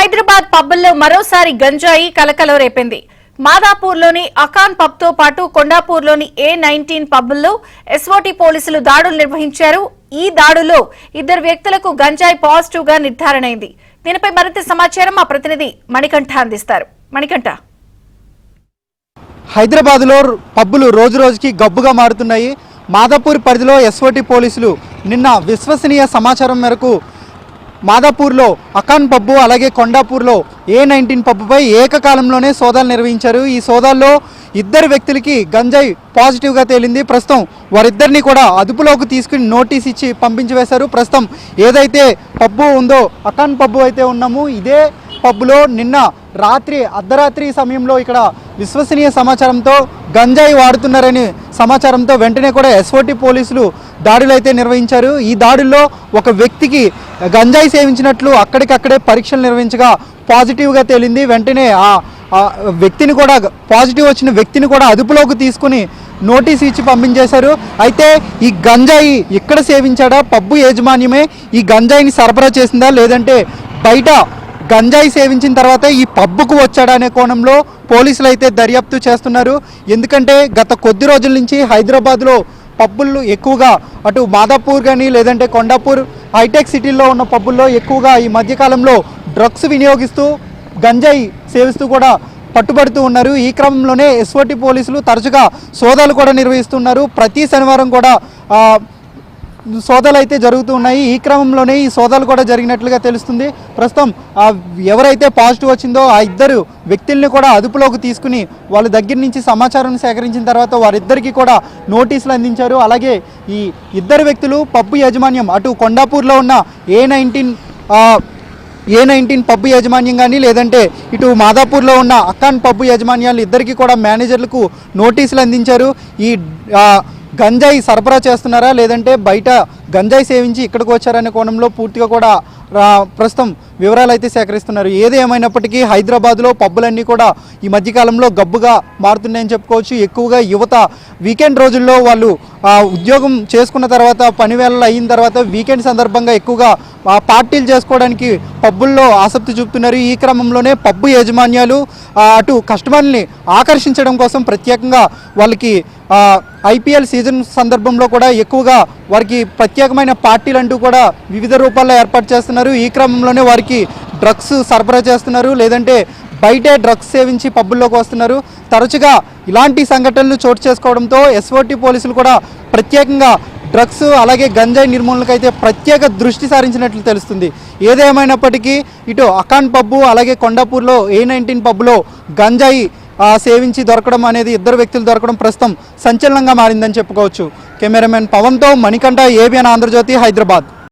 హైదరాబాద్ పబ్బుల్లో మరోసారి గంజాయి కలకలం రేపింది. మాదాపూర్లోని అకాన్ పబ్తో పాటు కొండాపూర్లోని A19 పబ్బుల్లో ఎస్ఓటీ పోలీసులు దాడులు నిర్వహించారు. ఈ దాడుల్లో 2 వ్యక్తులకు గంజాయి పాజిటివ్ గా నిర్ధారణైంది. దీనిపై మరింత సమాచారం మా ప్రతినిధి మణికంఠ అందిస్తారు. మణికంఠ, హైదరాబాద్లో పబ్బులు రోజురోజుకి గబ్బుగా మారుతున్నాయి. మాదాపూర్ పరిధిలో ఎస్ఓటీ పోలీసులు నిన్న విశ్వసనీయ సమాచారం మేరకు మాదాపూర్లో అకాన్ పబ్బు అలాగే కొండాపూర్లో A19 పబ్బుపై ఏకకాలంలోనే సోదాలు నిర్వహించారు. ఈ సోదాల్లో 2 వ్యక్తులకి గంజాయి పాజిటివ్గా తేలింది. ప్రస్తుతం వారిద్దరిని కూడా అదుపులోకి తీసుకుని నోటీస్ ఇచ్చి పంపించి వేశారు. ప్రస్తుతం ఏదైతే పబ్బు ఉందో అకాన్ పబ్బు అయితే ఉన్నాము, ఇదే పబ్బులో నిన్న అర్ధరాత్రి సమయంలో ఇక్కడ విశ్వసనీయ సమాచారంతో గంజాయి వాడుతున్నారని సమాచారంతో వెంటనే కూడా ఎస్ఓటీ పోలీసులు దాడులు అయితే నిర్వహించారు. ఈ దాడుల్లో ఒక వ్యక్తికి గంజాయి సేవించినట్లు అక్కడికక్కడే పరీక్షలు నిర్వహించగా పాజిటివ్గా తేలింది. వెంటనే ఆ వ్యక్తిని కూడా పాజిటివ్ వచ్చిన వ్యక్తిని కూడా అదుపులోకి తీసుకుని నోటీస్ ఇచ్చి పంపించేశారు. అయితే ఈ గంజాయి ఇక్కడ సేవించాడా, పబ్బు యాజమాన్యమే ఈ గంజాయిని సరఫరా చేసిందా, లేదంటే బయట గంజాయి సేవించిన తర్వాత ఈ పబ్బుకు వచ్చాడా అనే కోణంలో పోలీసులు అయితే దర్యాప్తు చేస్తున్నారు. ఎందుకంటే గత కొద్ది రోజుల నుంచి హైదరాబాద్లో పబ్బులు ఎక్కువగా అటు మాదాపూర్ కానీ లేదంటే కొండాపూర్ హైటెక్ సిటీల్లో ఉన్న పబ్బుల్లో ఎక్కువగా ఈ మధ్యకాలంలో డ్రగ్స్ వినియోగిస్తూ గంజాయి సేవిస్తూ కూడా పట్టుబడుతూ ఉన్నారు. ఈ క్రమంలోనే ఎస్ఓటీ పోలీసులు తరచుగా సోదాలు కూడా నిర్వహిస్తున్నారు. ప్రతి శనివారం కూడా సోదాలు అయితే జరుగుతూ ఉన్నాయి. ఈ క్రమంలోనే ఈ సోదాలు కూడా జరిగినట్లుగా తెలుస్తుంది. ప్రస్తుతం ఎవరైతే పాజిటివ్ వచ్చిందో ఆ 2 వ్యక్తుల్ని కూడా అదుపులోకి తీసుకుని వాళ్ళ దగ్గర నుంచి సమాచారం సేకరించిన తర్వాత వారిద్దరికీ కూడా నోటీసులు అందించారు. అలాగే ఈ 2 వ్యక్తులు పబ్బు యాజమాన్యం అటు కొండాపూర్లో ఉన్న A19 పబ్బు యాజమాన్యం కానీ లేదంటే ఇటు మాదాపూర్లో ఉన్న అకాన్ పబ్బు యాజమాన్యాలు ఇద్దరికి కూడా మేనేజర్లకు నోటీసులు అందించారు. ఈ గంజాయి సరఫరా చేస్తున్నారా లేదంటే బయట గంజాయి సేవించి ఇక్కడికి వచ్చారనే కోణంలో పూర్తిగా కూడా ప్రస్తుతం వివరాలు అయితే సేకరిస్తున్నారు. ఏది ఏమైనప్పటికీ హైదరాబాద్లో పబ్బులన్నీ కూడా ఈ మధ్యకాలంలో గబ్బుగా మారుతున్నాయని చెప్పుకోవచ్చు. ఎక్కువగా యువత వీకెండ్ రోజుల్లో వాళ్ళు ఉద్యోగం చేసుకున్న తర్వాత పని వేళలు అయిన తర్వాత వీకెండ్ సందర్భంగా ఎక్కువగా పార్టీలు చేసుకోవడానికి పబ్బుల్లో ఆసక్తి చూపుతున్నారు. ఈ క్రమంలోనే పబ్బు యాజమాన్యాలు అటు కస్టమర్ని ఆకర్షించడం కోసం ప్రత్యేకంగా వాళ్ళకి IPL సీజన్ సందర్భంలో కూడా ఎక్కువగా వారికి ప్రత్యేకమైన పార్టీలు అంటూ కూడా వివిధ రూపాల్లో ఏర్పాటు చేస్తున్నారు. ఈ క్రమంలోనే వారికి డ్రగ్స్ సరఫరా చేస్తున్నారు, లేదంటే బయటే డ్రగ్స్ సేవించి పబ్బుల్లోకి వస్తున్నారు. తరచుగా ఇలాంటి సంఘటనలు చోటు చేసుకోవడంతో ఎస్ఓటీ పోలీసులు కూడా ప్రత్యేకంగా డ్రగ్స్ అలాగే గంజాయి నిర్మూలనకైతే ప్రత్యేక దృష్టి సారించినట్లు తెలుస్తుంది. ఏదేమైనప్పటికీ ఇటు అకాన్ పబ్బు అలాగే కొండాపూర్లో A19 పబ్బులో గంజాయి సేవించి దొరకడం అనేది 2 వ్యక్తులు దొరకడం ప్రస్తుతం సంచలనంగా మారిందని చెప్పుకోవచ్చు. కెమెరామెన్ పవన్తో మణికంఠ, ABN ఆంధ్రజ్యోతి, హైదరాబాద్.